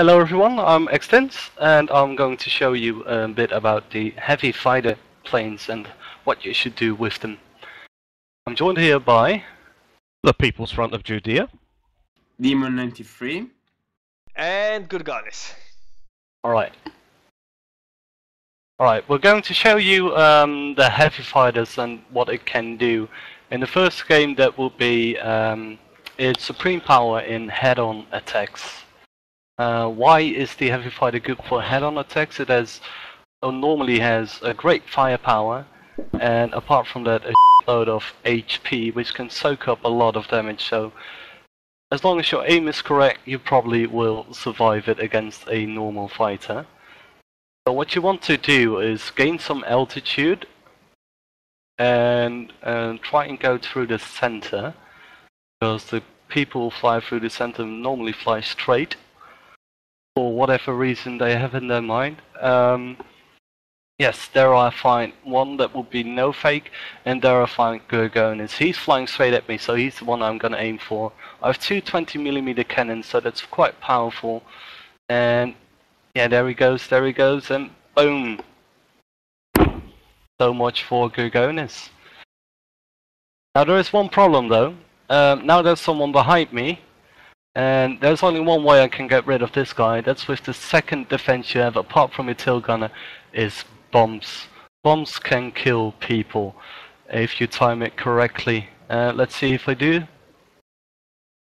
Hello everyone, I'm Extens and I'm going to show you a bit about the heavy fighter planes and what you should do with them. I'm joined here by the People's Front of Judea, Demon 93, and gurgonis. Alright, we're going to show you the heavy fighters and what it can do. In the first game that will be its supreme power in head-on attacks. Why is the heavy fighter good for head-on attacks? It normally has a great firepower, and apart from that, a load of HP, which can soak up a lot of damage. So, as long as your aim is correct, you probably will survive it against a normal fighter. So, what you want to do is gain some altitude and try and go through the center, because the people who fly through the center normally fly straight. For whatever reason they have in their mind. Yes, there I find one that would be no fake, and there I find Gurgonis. He's flying straight at me, so he's the one I'm gonna aim for. I have two 20mm cannons, so that's quite powerful. And yeah, there he goes, and boom! So much for Gurgonis. Now there is one problem though. Now there's someone behind me. And there's only one way I can get rid of this guy. That's with the second defense you have, apart from your tail gunner, is bombs. Bombs can kill people if you time it correctly. Let's see if I do.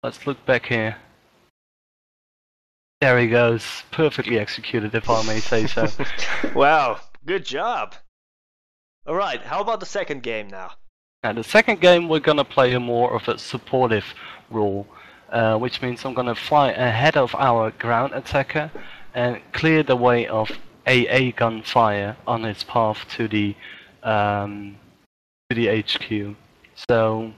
Let's look back here. There he goes. Perfectly executed, if I may say so. Wow, good job. Alright, how about the second game now? Now the second game we're gonna play more of a supportive role. Which means I'm gonna fly ahead of our ground attacker and clear the way of AA gunfire on its path to the HQ. So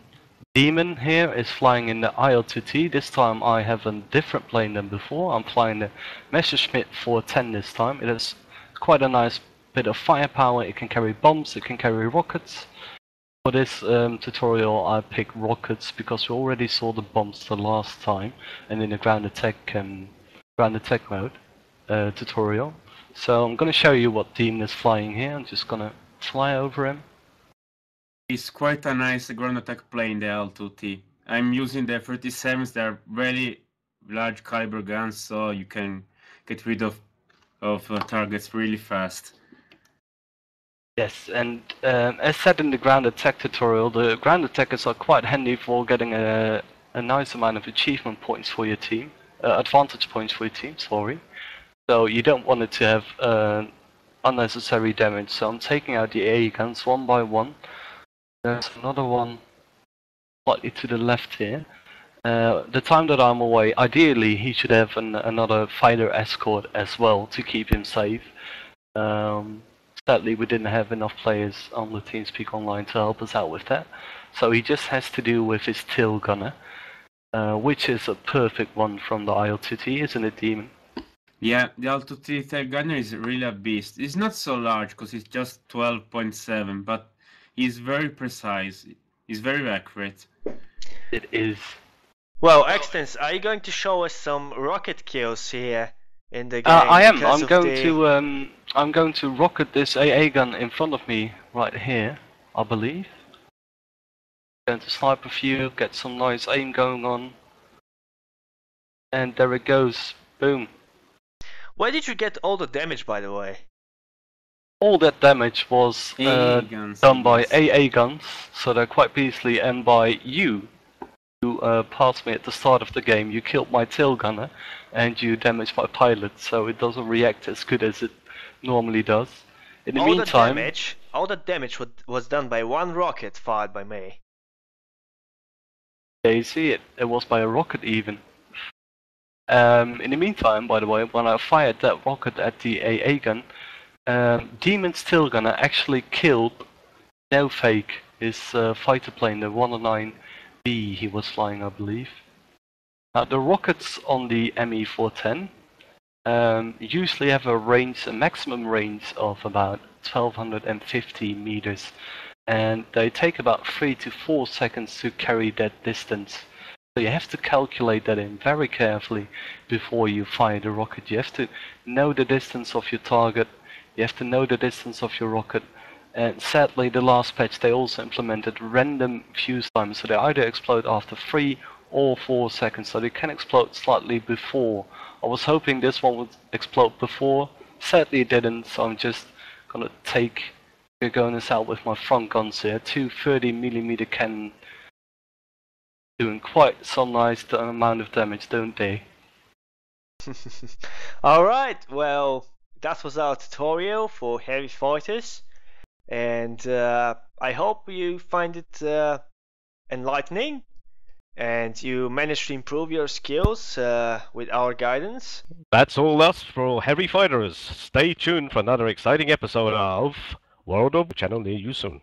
Demon here is flying in the IL-2T. This time I have a different plane than before. I'm flying the Messerschmitt 410 this time. It has quite a nice bit of firepower. It can carry bombs. It can carry rockets. For this tutorial I picked rockets because we already saw the bombs the last time and in the ground attack mode tutorial. So I'm going to show you what Demon is flying here. I'm just going to fly over him. It's quite a nice ground attack plane, the L2T. I'm using the 37s, they're really large caliber guns, so you can get rid of targets really fast. Yes, and as said in the ground attack tutorial, the ground attackers are quite handy for getting a nice amount of achievement points for your team, advantage points for your team, sorry. So you don't want it to have unnecessary damage, so I'm taking out the AA guns one by one. There's another one slightly to the left here. The time that I'm away, ideally he should have another fighter escort as well to keep him safe. Sadly, we didn't have enough players on the TeamSpeak Online to help us out with that. So he just has to do with his tail gunner, which is a perfect one from the IL-2T, isn't it, Demon? Yeah, the IL-2T tail gunner is really a beast. It's not so large because it's just 12.7, but he's very precise. He's very accurate. It is. Well, Extens, are you going to show us some rocket kills here in the game? I am. I'm going to rocket this AA gun in front of me right here, I believe. Going to snipe a few, get some nice aim going on. And there it goes. Boom. Where did you get all the damage, by the way? All that damage was done by AA guns, so they're quite beastly, and by you. You passed me at the start of the game, you killed my tail gunner, and you damaged my pilot, so it doesn't react as good as it normally does. In the meantime, all the damage was done by one rocket fired by me. Yeah, you see it. It was by a rocket even. In the meantime, by the way, when I fired that rocket at the AA gun, Demon's tail gunner actually killed No Fake, his fighter plane, the 109B he was flying, I believe. Now the rockets on the ME410 usually have a maximum range of about 1250 meters, and they take about 3 to 4 seconds to carry that distance. So you have to calculate that in very carefully before you fire the rocket. You have to know the distance of your target, you have to know the distance of your rocket, and sadly the last patch they also implemented random fuse times, so they either explode after 3 or 4 seconds, so they can explode slightly before. I was hoping this one would explode before, sadly it didn't, so I'm just gonna take gurgonis out with my front guns here. 2 30mm cannon doing quite some nice amount of damage, don't they? Alright, well, that was our tutorial for heavy fighters, and I hope you find it enlightening and you managed to improve your skills with our guidance. That's all us for heavy fighters. Stay tuned for another exciting episode of World of channel near you soon.